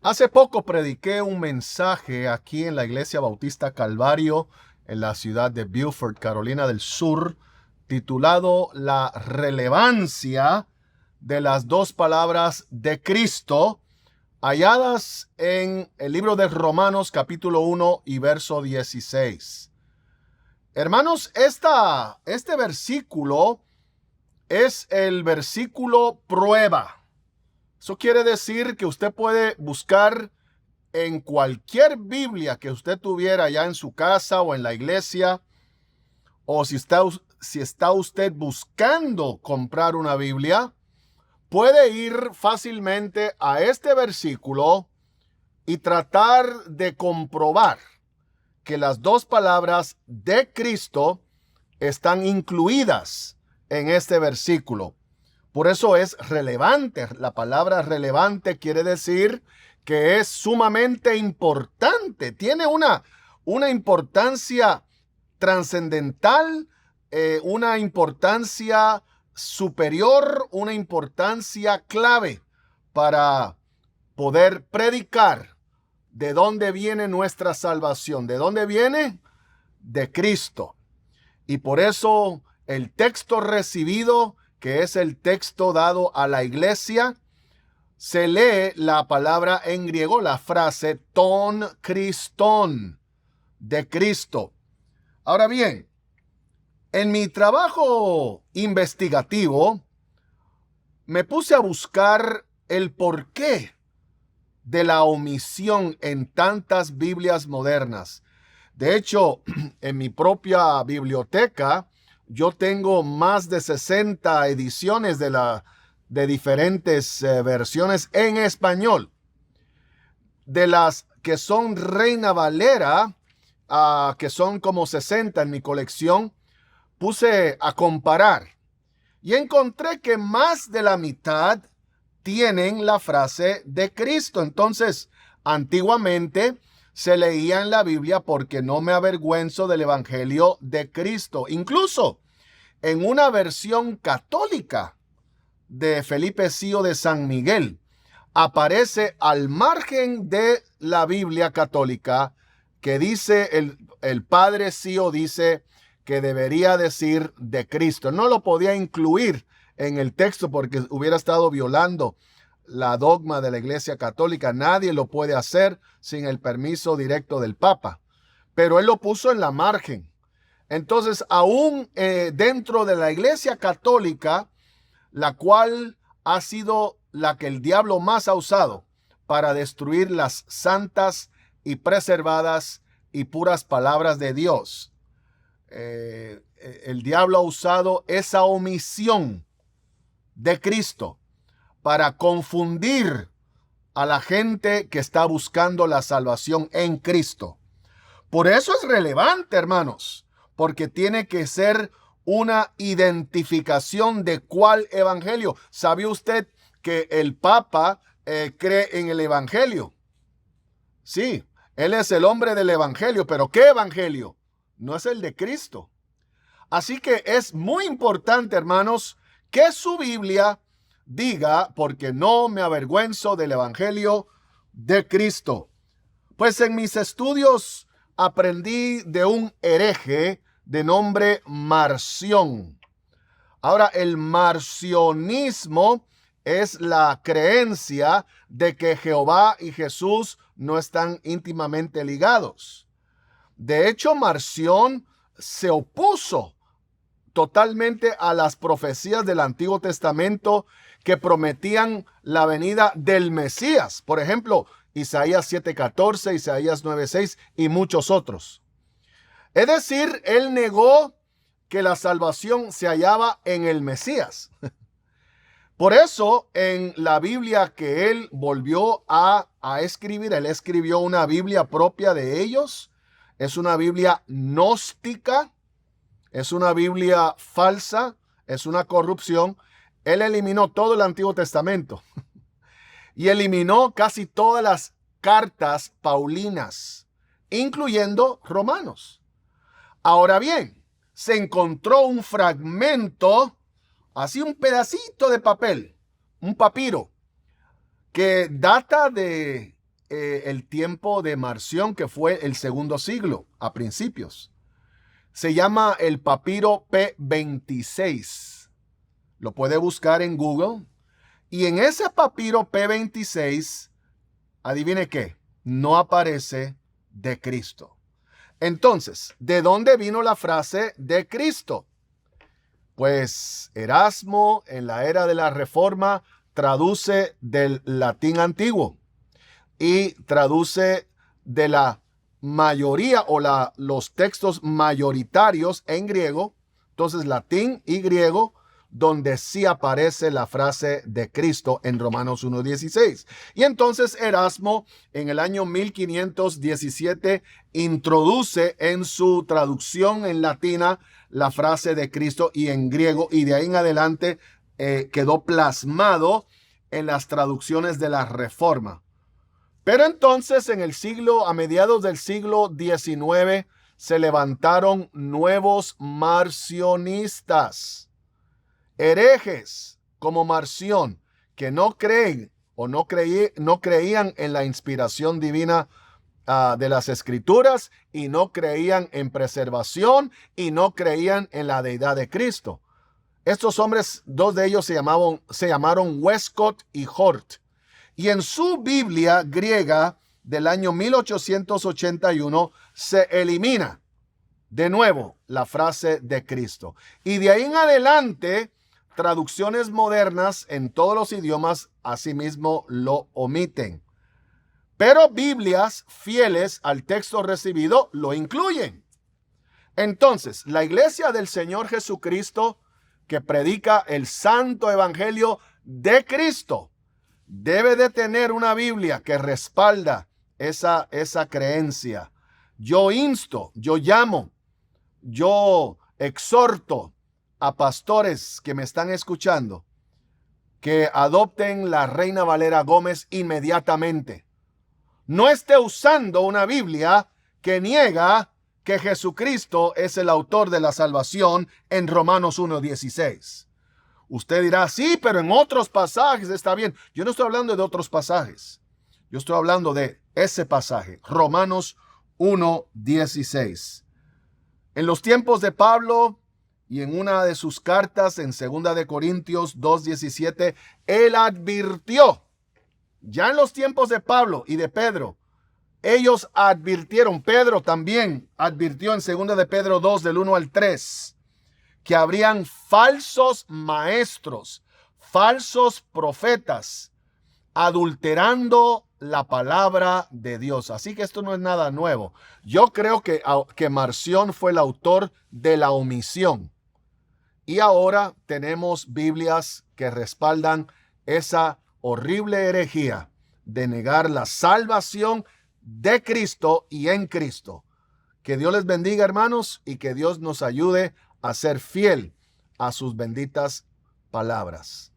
Hace poco prediqué un mensaje aquí en la Iglesia Bautista Calvario en la ciudad de Beaufort, Carolina del Sur, titulado La relevancia de las dos palabras de Cristo, halladas en el libro de Romanos capítulo 1 y verso 16. Hermanos, este versículo es el versículo prueba. Eso quiere decir que usted puede buscar en cualquier Biblia que usted tuviera ya en su casa o en la iglesia, o si está usted buscando comprar una Biblia, puede ir fácilmente a este versículo y tratar de comprobar que las dos palabras de Cristo están incluidas en este versículo. Por eso es relevante. La palabra relevante quiere decir que es sumamente importante. Tiene una importancia trascendental, una importancia superior, una importancia clave para poder predicar de dónde viene nuestra salvación. ¿De dónde viene? De Cristo. Y por eso el texto recibido, que es el texto dado a la iglesia, se lee la palabra en griego, la frase ton Christon, de Cristo. Ahora bien, en mi trabajo investigativo me puse a buscar el porqué de la omisión en tantas Biblias modernas. De hecho, en mi propia biblioteca, yo tengo más de 60 ediciones de diferentes versiones en español. De las que son Reina Valera, que son como 60 en mi colección, puse a comparar y encontré que más de la mitad tienen la frase de Cristo. Entonces, antiguamente se leía en la Biblia porque no me avergüenzo del Evangelio de Cristo. Incluso en una versión católica de Felipe Sío de San Miguel, aparece al margen de la Biblia católica que dice, el padre Sío dice que debería decir de Cristo. No lo podía incluir en el texto porque hubiera estado violando la dogma de la Iglesia Católica. Nadie lo puede hacer sin el permiso directo del Papa, pero él lo puso en la margen. Entonces, aún dentro de la Iglesia Católica, la cual ha sido la que el diablo más ha usado para destruir las santas y preservadas y puras palabras de Dios, el diablo ha usado esa omisión de Cristo para confundir a la gente que está buscando la salvación en Cristo. Por eso es relevante, hermanos, porque tiene que ser una identificación de cuál evangelio. ¿Sabe usted que el Papa cree en el evangelio? Sí, él es el hombre del evangelio, pero ¿qué evangelio? No es el de Cristo. Así que es muy importante, hermanos, que su Biblia diga, porque no me avergüenzo del evangelio de Cristo. Pues en mis estudios aprendí de un hereje de nombre Marción. Ahora, el marcionismo es la creencia de que Jehová y Jesús no están íntimamente ligados. De hecho, Marción se opuso totalmente a las profecías del Antiguo Testamento que prometían la venida del Mesías. Por ejemplo, Isaías 7:14, Isaías 9:6 y muchos otros. Es decir, él negó que la salvación se hallaba en el Mesías. Por eso, en la Biblia que él volvió a escribir, él escribió una Biblia propia de ellos. Es una Biblia gnóstica, es una Biblia falsa, es una corrupción. Él eliminó todo el Antiguo Testamento y eliminó casi todas las cartas paulinas, incluyendo Romanos. Ahora bien, se encontró un fragmento, así un pedacito de papel, un papiro, que data de el tiempo de Marción, que fue el segundo siglo, a principios. Se llama el papiro P26. Lo puede buscar en Google. Y en ese papiro P26, adivine qué, no aparece de Cristo. Entonces, ¿de dónde vino la frase de Cristo? Pues Erasmo, en la era de la Reforma, traduce del latín antiguo y traduce de la mayoría o los textos mayoritarios en griego. Entonces, latín y griego, donde sí aparece la frase de Cristo en Romanos 1:16. Y entonces Erasmo, en el año 1517, introduce en su traducción en latina la frase de Cristo y en griego, y de ahí en adelante quedó plasmado en las traducciones de la Reforma. Pero entonces a mediados del siglo XIX, se levantaron nuevos marcionistas, herejes como Marción, que no creen o no creían en la inspiración divina de las Escrituras, y no creían en preservación, y no creían en la deidad de Cristo. Estos hombres, dos de ellos se llamaron Westcott y Hort. Y en su Biblia griega del año 1881 se elimina de nuevo la frase de Cristo. Y de ahí en adelante, traducciones modernas en todos los idiomas asimismo lo omiten. Pero Biblias fieles al texto recibido lo incluyen. Entonces, la iglesia del Señor Jesucristo, que predica el santo evangelio de Cristo, debe de tener una Biblia que respalda esa creencia. Yo insto, yo llamo, yo exhorto a pastores que me están escuchando que adopten la Reina Valera Gómez inmediatamente. No esté usando una Biblia que niega que Jesucristo es el autor de la salvación en Romanos 1:16. Usted dirá, sí, pero en otros pasajes está bien. Yo no estoy hablando de otros pasajes. Yo estoy hablando de ese pasaje, Romanos 1:16. En los tiempos de Pablo y en una de sus cartas, en 2 de Corintios 2:17, él advirtió, ya en los tiempos de Pablo y de Pedro, ellos advirtieron, Pedro también advirtió en 2 de Pedro 2, del 1 al 3, que habrían falsos maestros, falsos profetas, adulterando la palabra de Dios. Así que esto no es nada nuevo. Yo creo que Marción fue el autor de la omisión. Y ahora tenemos Biblias que respaldan esa horrible herejía de negar la salvación de Cristo y en Cristo. Que Dios les bendiga, hermanos, y que Dios nos ayude a ser fiel a sus benditas palabras.